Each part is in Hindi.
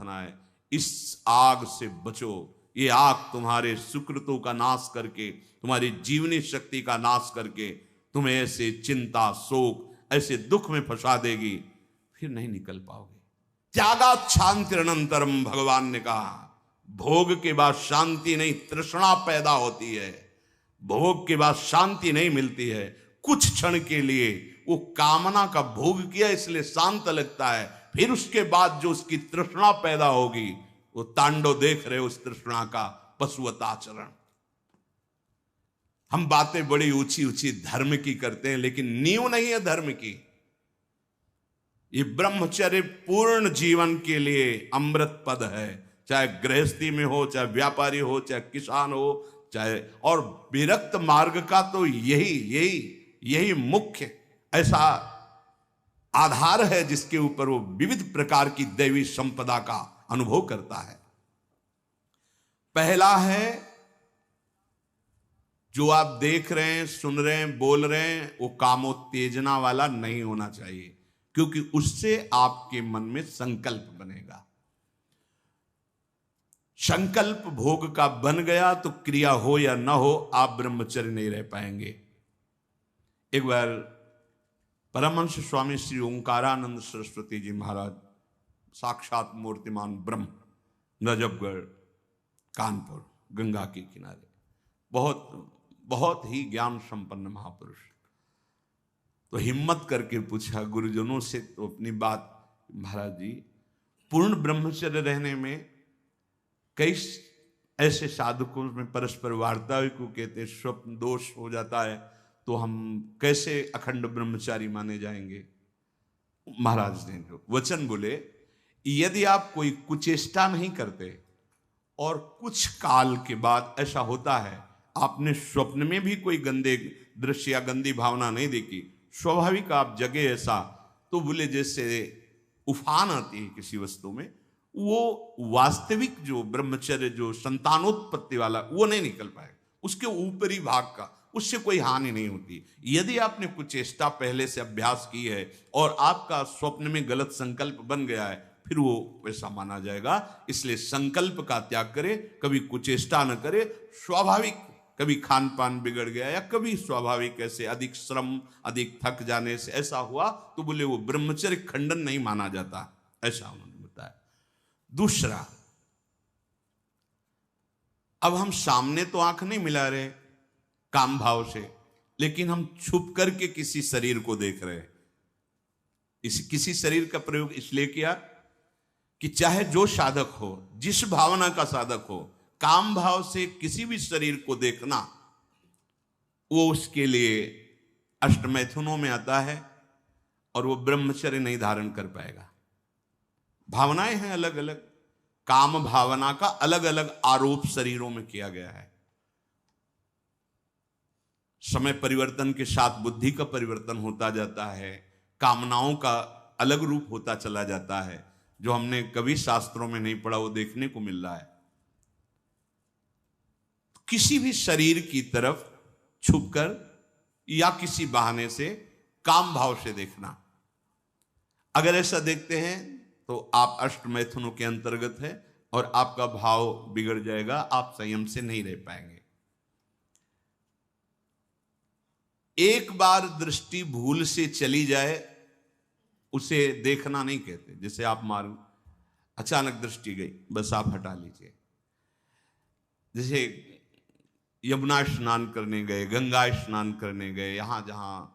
रखना है। इस आग से बचो। ये आग तुम्हारे सुकृतों का नाश करके, तुम्हारी जीवनी शक्ति का नाश करके तुम्हें ऐसे चिंता, शोक, ऐसे दुख में फंसा देगी, फिर नहीं निकल पाओगे। त्यागात् शांतिरनंतरम, भगवान ने कहा। भोग के बाद शांति नहीं, तृष्णा पैदा होती है। भोग के बाद शांति नहीं मिलती है। कुछ क्षण के लिए वो कामना का भोग किया इसलिए शांत लगता है, फिर उसके बाद जो उसकी तृष्णा पैदा होगी, वो तांडव देख रहे हो उस तृष्णा का, पशुवताचरण। हम बातें बड़ी ऊंची ऊंची धर्म की करते हैं, लेकिन नींव नहीं है धर्म की। ये ब्रह्मचर्य पूर्ण जीवन के लिए अमृत पद है। चाहे गृहस्थी में हो, चाहे व्यापारी हो, चाहे किसान हो, चाहे, और विरक्त मार्ग का तो यही मुख्य ऐसा आधार है जिसके ऊपर वो विविध प्रकार की दैवी संपदा का अनुभव करता है। पहला है, जो आप देख रहे हैं, सुन रहे हैं, बोल रहे हैं, वो कामोत्तेजना वाला नहीं होना चाहिए, क्योंकि उससे आपके मन में संकल्प बनेगा। संकल्प भोग का बन गया तो क्रिया हो या ना हो, आप ब्रह्मचर्य नहीं रह पाएंगे। एक बार परमहंस स्वामी श्री ओंकारानंद सरस्वती जी महाराज, साक्षात मूर्तिमान ब्रह्म, नजफगढ़, कानपुर, गंगा के किनारे, बहुत ही ज्ञान संपन्न महापुरुष, तो हिम्मत करके पूछा गुरुजनों से, तो अपनी बात, महाराज जी पूर्ण ब्रह्मचर्य रहने में कई ऐसे साधकों में परस्पर वार्ता को कहते हैं स्वप्न दोष हो जाता है, तो हम कैसे अखंड ब्रह्मचारी माने जाएंगे। महाराज ने जो वचन बोले, यदि आप कोई कुचेष्टा नहीं करते और कुछ काल के बाद ऐसा होता है, आपने स्वप्न में भी कोई गंदे दृश्य या गंदी भावना नहीं देखी, स्वाभाविक आप जगे ऐसा, तो बोले जैसे उफान आती है किसी वस्तु में, वो वास्तविक जो ब्रह्मचर्य, जो संतानोत्पत्ति वाला, वो नहीं निकल पाएगा। उसके ऊपरी भाग का, उससे कोई हानि नहीं होती। यदि आपने कुछ चेष्टा पहले से अभ्यास की है और आपका स्वप्न में गलत संकल्प बन गया है, फिर वो वैसा माना जाएगा। इसलिए संकल्प का त्याग करे, कभी कुचेष्टा न करे। स्वाभाविक कभी खान पान बिगड़ गया या कभी स्वाभाविक ऐसे अधिक श्रम, अधिक थक जाने से ऐसा हुआ, तो बोले वो ब्रह्मचर्य खंडन नहीं माना जाता, ऐसा उन्होंने बताया। दूसरा, अब हम सामने तो आंख नहीं मिला रहे काम भाव से, लेकिन हम छुप करके किसी शरीर को देख रहे हैं। किसी शरीर का प्रयोग इसलिए किया कि चाहे जो साधक हो, जिस भावना का साधक हो, काम भाव से किसी भी शरीर को देखना, वो उसके लिए अष्टमैथुनों में आता है और वो ब्रह्मचर्य नहीं धारण कर पाएगा। भावनाएं हैं अलग अलग, काम भावना का अलग अलग आरोप शरीरों में किया गया है। समय परिवर्तन के साथ बुद्धि का परिवर्तन होता जाता है, कामनाओं का अलग रूप होता चला जाता है। जो हमने कभी शास्त्रों में नहीं पढ़ा वो देखने को मिल रहा है। किसी भी शरीर की तरफ छुपकर या किसी बहाने से काम भाव से देखना, अगर ऐसा देखते हैं तो आप अष्टमैथुनों के अंतर्गत है और आपका भाव बिगड़ जाएगा, आप संयम से नहीं रह पाएंगे। एक बार दृष्टि भूल से चली जाए उसे देखना नहीं कहते। जैसे आप मारो, अचानक दृष्टि गई, बस आप हटा लीजिए। जैसे यमुना स्नान करने गए, गंगा स्नान करने गए, यहां जहां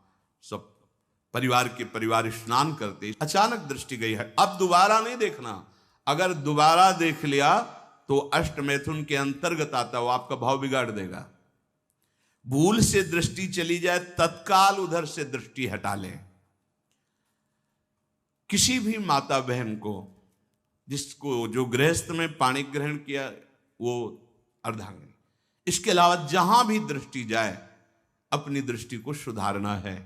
सब परिवार के परिवार स्नान करते, अचानक दृष्टि गई है, अब दोबारा नहीं देखना। अगर दोबारा देख लिया तो अष्टमैथुन के अंतर्गत आता, वो आपका भाव बिगाड़ देगा। भूल से दृष्टि चली जाए, तत्काल उधर से दृष्टि हटा लें। किसी भी माता बहन को, जिसको जो गृहस्थ में पाणी ग्रहण किया वो अर्धांगिनी, इसके अलावा जहां भी दृष्टि जाए अपनी दृष्टि को सुधारना है।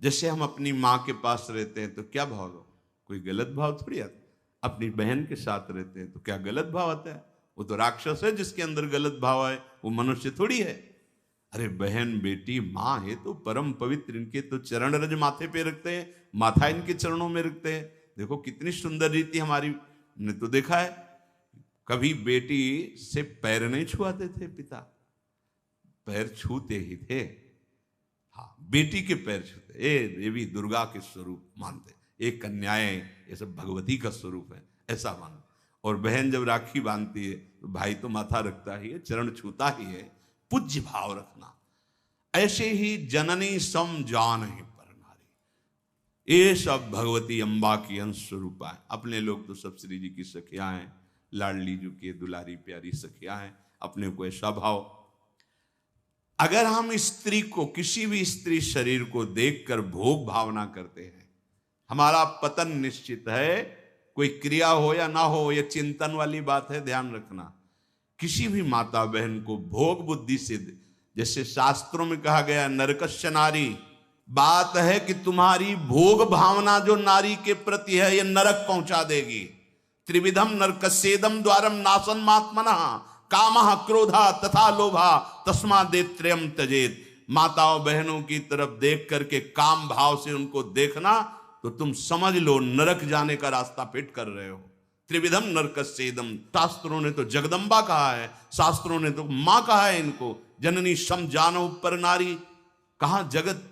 जैसे हम अपनी मां के पास रहते हैं तो क्या भाव हो, कोई गलत भाव थोड़ी आता। अपनी बहन के साथ रहते हैं तो क्या गलत भाव आता है? वो तो राक्षस है जिसके अंदर गलत भाव है, वो मनुष्य थोड़ी है। अरे बहन, बेटी, माँ है तो परम पवित्र, इनके तो चरण रज माथे पे रखते हैं, माथा इनके चरणों में रखते हैं। देखो कितनी सुंदर रीति हमारी हमने तो देखा है, कभी बेटी से पैर नहीं छुआते थे पिता, पैर छूते ही थे। हाँ, बेटी के पैर छूते, ये भी दुर्गा के स्वरूप मानते, एक कन्याएं ये सब भगवती का स्वरूप है ऐसा मानते। और बहन जब राखी बांधती है तो भाई तो माथा रखता ही है, चरण छूता ही है, पूज्य भाव रखना। ऐसे ही जननी सम जान ही पर नारी, ये सब भगवती अम्बा की अंश स्वरूपा है। अपने लोग तो सब श्री जी की सखियां हैं, लाडली जी की दुलारी प्यारी सखियां हैं, अपने को ऐसा भाव। अगर हम स्त्री को, किसी भी स्त्री शरीर को देखकर भोग भावना करते हैं, हमारा पतन निश्चित है। कोई क्रिया हो या ना हो, यह चिंतन वाली बात है, ध्यान रखना। किसी भी माता बहन को भोग बुद्धि से, जैसे शास्त्रों में कहा गया नरकस्य नारी, बात है कि तुम्हारी भोग भावना जो नारी के प्रति है, यह नरक पहुंचा देगी। त्रिविधम नरकस्येदम द्वारम नासन मात्मनः कामः क्रोधा तथा लोभा तस्मादेत्रयम् त्यजेत। माताओं बहनों की तरफ देख करके काम भाव से उनको देखना तो तुम समझ लो नरक जाने का रास्ता फिट कर रहे हो। त्रिविधम नरकस्येदम, शास्त्रों ने तो जगदम्बा कहा है, शास्त्रों ने तो मां कहा है इनको। जननी सम जानो पर नारी, कहां जगत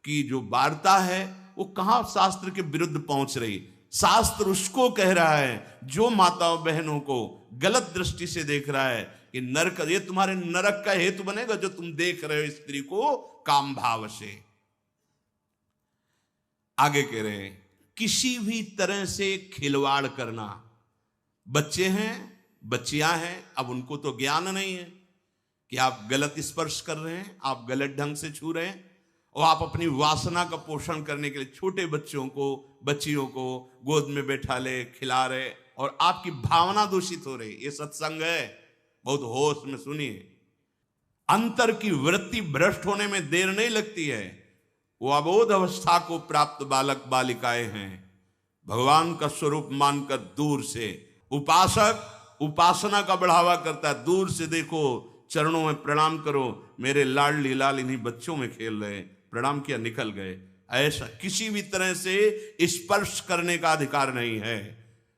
की जो वार्ता है वो कहां शास्त्र के विरुद्ध पहुंच रही। शास्त्र उसको कह रहा है जो माताओं बहनों को गलत दृष्टि से देख रहा है कि नरक, ये तुम्हारे नरक का हेतु बनेगा जो तुम देख रहे हो स्त्री को काम भाव से। आगे कह रहे हैं किसी भी तरह से खिलवाड़ करना। बच्चे हैं, बच्चियां हैं, अब उनको तो ज्ञान नहीं है कि आप गलत स्पर्श कर रहे हैं, आप गलत ढंग से छू रहे हैं, और आप अपनी वासना का पोषण करने के लिए छोटे बच्चों को, बच्चियों को गोद में बैठा ले, खिला रहे, और आपकी भावना दूषित हो रही। ये सत्संग है, बहुत होश में सुनिए। अंतर की वृत्ति भ्रष्ट होने में देर नहीं लगती है। वो अबोध अवस्था को प्राप्त बालक बालिकाएं हैं, भगवान का स्वरूप मानकर दूर से। उपासक उपासना का बढ़ावा करता है, दूर से देखो, चरणों में प्रणाम करो, मेरे लाडली लाल इन्हीं बच्चों में खेल रहे, प्रणाम किया निकल गए। ऐसा किसी भी तरह से स्पर्श करने का अधिकार नहीं है।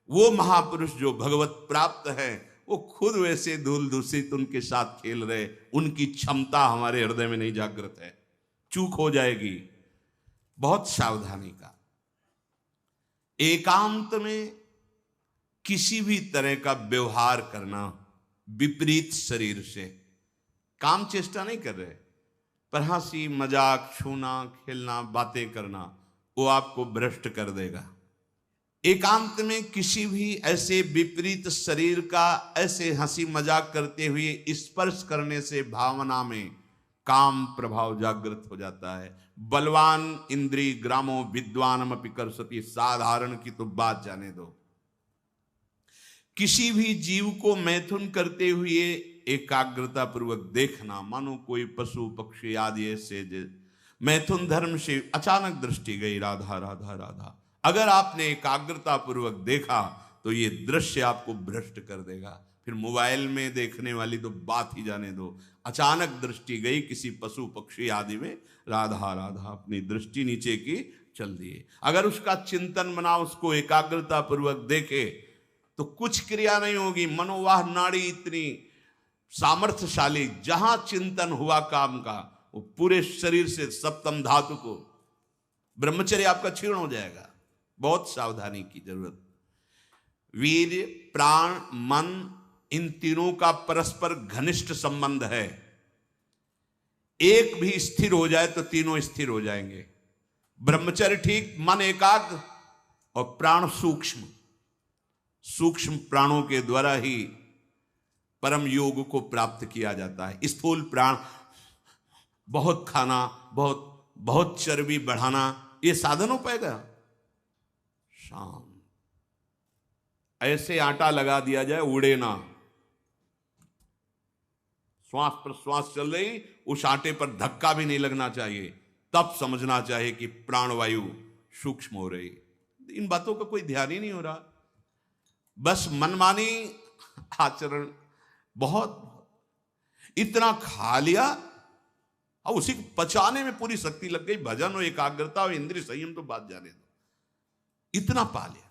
वो महापुरुष जो भगवत प्राप्त है वो खुद वैसे धूल दूषित उनके साथ खेल रहे, उनकी क्षमता हमारे हृदय में नहीं जागृत है। चूक हो जाएगी, बहुत सावधानी का। एकांत में किसी भी तरह का व्यवहार करना विपरीत शरीर से, काम चेष्टा नहीं कर रहे, पर हंसी मजाक, छूना, खेलना, बातें करना, वो आपको भ्रष्ट कर देगा। एकांत में किसी भी ऐसे विपरीत शरीर का ऐसे हंसी मजाक करते हुए स्पर्श करने से भावना में काम प्रभाव जागृत हो जाता है। बलवान इंद्रिय ग्रामो विद्वानम अपि कर्षति, साधारण की तो बात जाने दो। किसी भी जीव को मैथुन करते हुए एकाग्रता पूर्वक देखना, मानो कोई पशु पक्षी आदि ऐसे मैथुन धर्म से अचानक दृष्टि गई, राधा राधा राधा, अगर आपने एकाग्रता पूर्वक देखा तो ये दृश्य आपको भ्रष्ट कर देगा। फिर मोबाइल में देखने वाली तो बात ही जाने दो। अचानक दृष्टि गई किसी पशु पक्षी आदि में, राधा राधा, अपनी दृष्टि नीचे की चल दिए। अगर उसका चिंतन बना, उसको एकाग्रता पूर्वक देखे तो कुछ क्रिया नहीं होगी। मनोवाह नाड़ी इतनी सामर्थ्यशाली, जहां चिंतन हुआ काम का, वो पूरे शरीर से सप्तम धातु को, ब्रह्मचर्य आपका क्षीण हो जाएगा। बहुत सावधानी की जरूरत। वीर्य, प्राण, मन, इन तीनों का परस्पर घनिष्ठ संबंध है। एक भी स्थिर हो जाए तो तीनों स्थिर हो जाएंगे। ब्रह्मचर्य ठीक, मन एकाग्र, और प्राण सूक्ष्म। सूक्ष्म प्राणों के द्वारा ही परम योग को प्राप्त किया जाता है। स्थूल प्राण, बहुत खाना, बहुत चर्बी बढ़ाना, ये साधन हो पाएगा? शाम ऐसे आटा लगा दिया जाए, उड़े ना। श्वास प्रश्वास चल रही, उस आटे पर धक्का भी नहीं लगना चाहिए, तब समझना चाहिए कि प्राणवायु सूक्ष्म हो रही। इन बातों का कोई ध्यान ही नहीं हो रहा, बस मनमानी आचरण। बहुत इतना खा लिया और उसी को पचाने में पूरी शक्ति लग गई। भजन और एकाग्रता और इंद्रिय संयम तो बात जाने दो, इतना पा लिया।